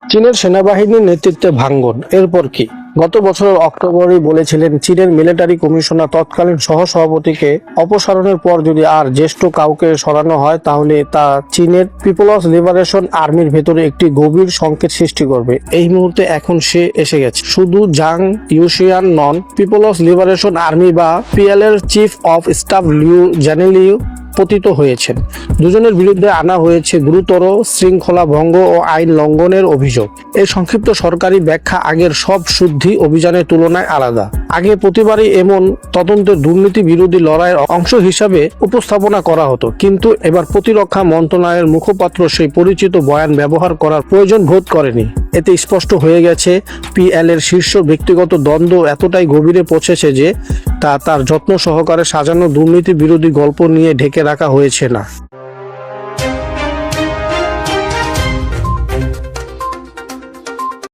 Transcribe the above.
চীনের সেনাবাহিনীর নেতৃত্বে ভাঙন, এরপর কি? গত বছরের অক্টোবরেই বলেছিলেন চীনের মিলিটারি কমিশনার তৎকালীন সহসভাপতিকে অপসারণের পর যদি আর জ্যেষ্ঠ কাউকে সরানো হয় তাহলে তা চীনের পিপলস লিবারেশন আর্মির ভেতরে একটি গভীর সংকেত সৃষ্টি করবে। এই মুহূর্তে এখন সে এসে গেছে। শুধু জাং ইউশিয়ান নন, পিপলস লিবারেশন আর্মি বা পিএল-এর চিফ অফ স্টাফ লিউ জানেলিউ পতিত হয়েছেন। দুজনের বিরুদ্ধে আনা হয়েছে গুরুতর শৃঙ্খলা ভঙ্গ ও আইন লঙ্ঘনের অভিযোগ। এই সংক্ষিপ্ত সরকারি ব্যাখ্যা আগের সব শুদ্ধি অভিযানের তুলনায় আলাদা। আগে প্রতিবারই এমন তদন্তের দুর্নীতি বিরোধী লড়াইয়ের অংশ হিসাবে উপস্থাপনা করা হতো, কিন্তু এবার প্রতিরক্ষা মন্ত্রণালয়ের মুখপাত্র সেই পরিচিত বয়ান ব্যবহার করার প্রয়োজন বোধ করেনি। এতে স্পষ্ট হয়ে গেছে পিএল-এর শীর্ষ ব্যক্তিগত দ্বন্দ্ব এতটাই গভীরে পৌঁছেছে যে তা তার যত্ন সহকারে সাজানো দুর্নীতি বিরোধী গল্প নিয়ে ঢেকে রাখা হয়েছে না।